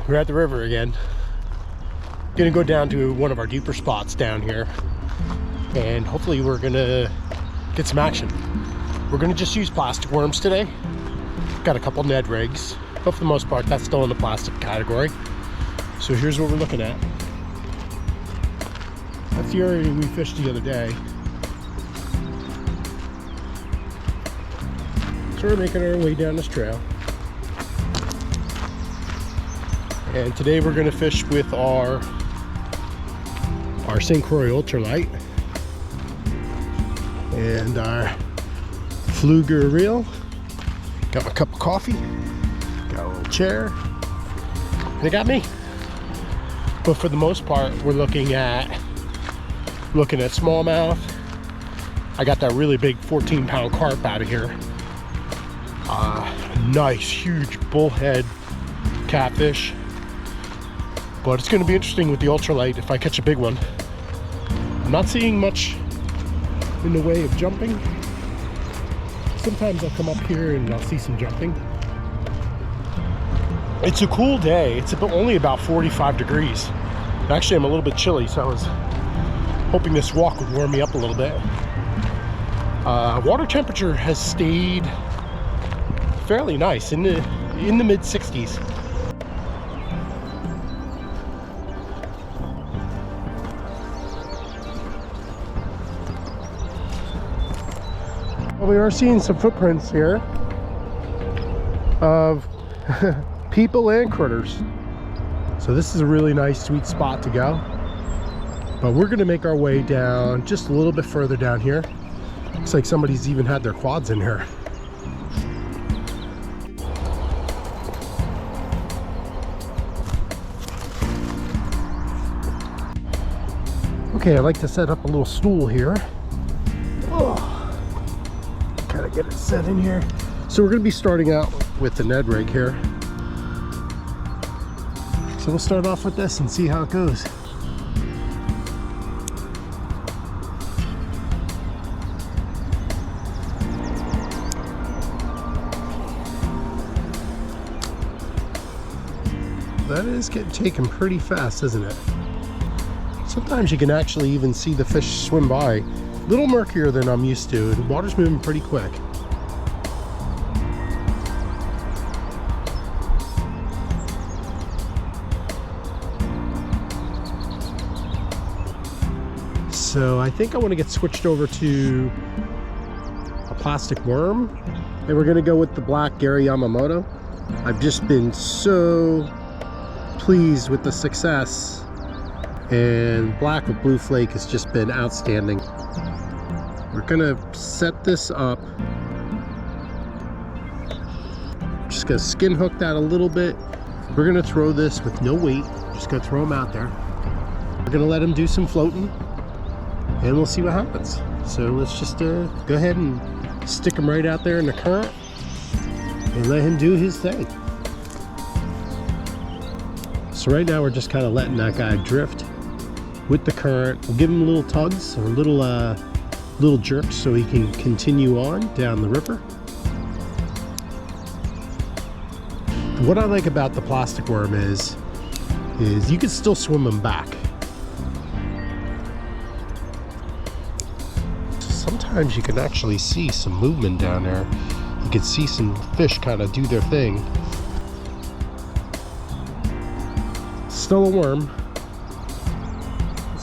We're at the river again. Gonna go down to one of our deeper spots down here, and hopefully we're gonna get some action. We're gonna just use plastic worms today. Got a couple Ned rigs, but for the most part that's still in the plastic category. So here's what we're looking at. That's the area we fished the other day. So we're making our way down this trail. And today we're gonna fish with our St. Croix ultralight and our Fluger reel. Got my cup of coffee, got a little chair, and it got me. But for the most part, we're looking at smallmouth. I got that really big 14-pound carp out of here. Nice, huge bullhead catfish. But it's going to be interesting with the ultralight if I catch a big one. I'm not seeing much in the way of jumping. Sometimes I'll come up here and I'll see some jumping. It's a cool day. It's only about 45 degrees. Actually, I'm a little bit chilly, so I was hoping this walk would warm me up a little bit. Water temperature has stayed fairly nice in the mid 60s. Well, we are seeing some footprints here of people and critters. So this is a really nice, sweet spot to go. But we're gonna make our way down just a little bit further down here. Looks like somebody's even had their quads in here. Okay, I like to set up a little stool here. Kind of get it set in here. So we're going to be starting out with the Ned rig here. So we'll start off with this and see how it goes. That is getting taken pretty fast, isn't it? Sometimes you can actually even see the fish swim by. A little murkier than I'm used to. The water's moving pretty quick. So I think I want to get switched over to a plastic worm. And we're going to go with the black Gary Yamamoto. I've just been so pleased with the success. And black with blue flake has just been outstanding. We're gonna set this up. Just gonna skin hook that a little bit. We're gonna throw this with no weight. Just gonna throw them out there. We're gonna let him do some floating and we'll see what happens. So let's just go ahead and stick him right out there in the current and let him do his thing. So right now we're just kind of letting that guy drift with the current. We'll give him little tugs or little jerks so he can continue on down the river. What I like about the plastic worm is you can still swim them back. Sometimes you can actually see some movement down there. You can see some fish kind of do their thing. Still a worm.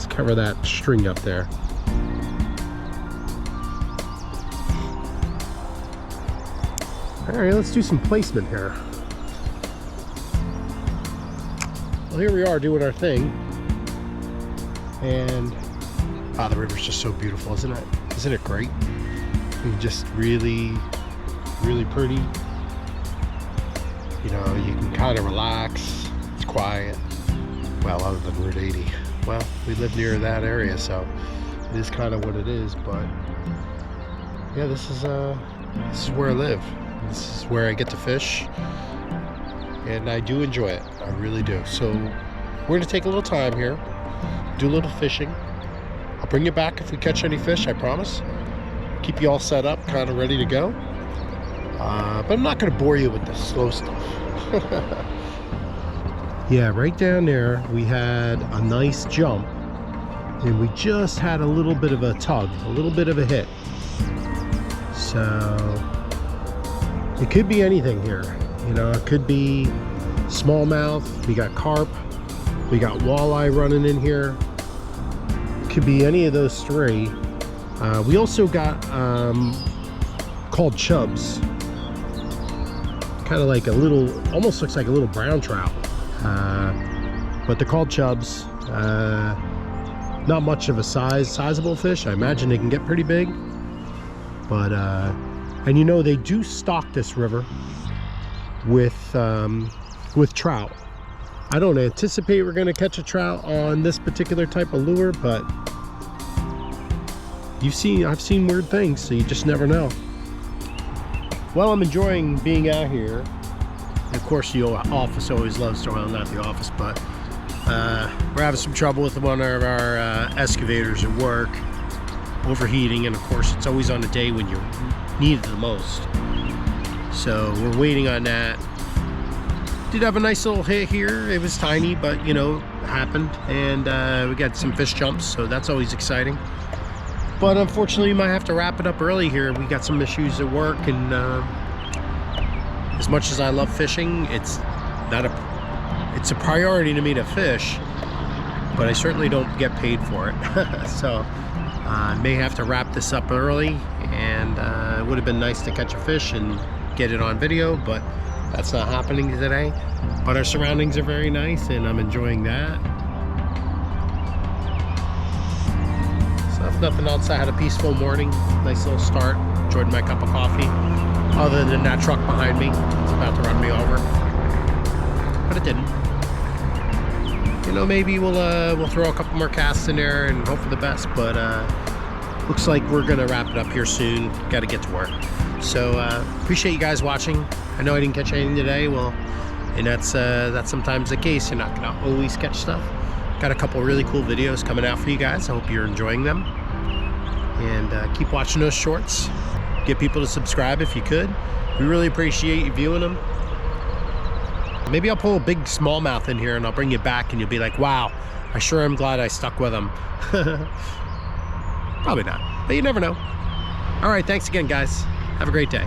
Cover that string up there. All right, let's do some placement here. Well, here we are doing our thing. And the river's just so beautiful, isn't it? Isn't it great? And just really, really pretty. You know, you can kind of relax. It's quiet. Well, other than Route 80. Well, we live near that area, so it is kind of what it is. But yeah, this is where I live. This is where I get to fish, and I do enjoy it. I really do. So we're gonna take a little time here, do a little fishing. I'll bring you back if we catch any fish, I promise. Keep you all set up, kind of ready to go. But I'm not gonna bore you with the slow stuff. Yeah, right down there we had a nice jump, and we just had a little bit of a tug, a little bit of a hit. So it could be anything here. You know, it could be smallmouth, we got carp, we got walleye running in here. It could be any of those three. We also got called chubs. Kind of like a little, almost looks like a little brown trout. But they're called chubs. Not much of a sizable fish. I imagine they can get pretty big. But, and you know, they do stock this river with trout. I don't anticipate we're gonna catch a trout on this particular type of lure, but I've seen weird things, so you just never know. Well, I'm enjoying being out here. Of course, the office always loves to, well, not the office, but we're having some trouble with one of our excavators at work, overheating, and of course, it's always on a day when you need it the most. So we're waiting on that. Did have a nice little hit here. It was tiny, but you know, it happened, and we got some fish jumps, so that's always exciting. But unfortunately, we might have to wrap it up early here. We got some issues at work, and as much as I love fishing, it's a priority to me to fish, but I certainly don't get paid for it. So I may have to wrap this up early, and it would have been nice to catch a fish and get it on video, but that's not happening today. But our surroundings are very nice, and I'm enjoying that. So if nothing else, I had a peaceful morning, nice little start, enjoyed my cup of coffee, other than that truck behind me. It's about to run me over, but it didn't. You know, maybe we'll throw a couple more casts in there and hope for the best, but looks like we're gonna wrap it up here soon. Got to get to work. So appreciate you guys watching. I know I didn't catch anything today, well, and that's sometimes the case. You're not gonna always catch stuff. Got a couple really cool videos coming out for you guys. I hope you're enjoying them, and keep watching those shorts. Get people to subscribe if you could. We really appreciate you viewing them. Maybe I'll pull a big smallmouth in here and I'll bring you back and you'll be like, wow, I sure am glad I stuck with them. Probably not, but you never know. All right, thanks again, guys. Have a great day.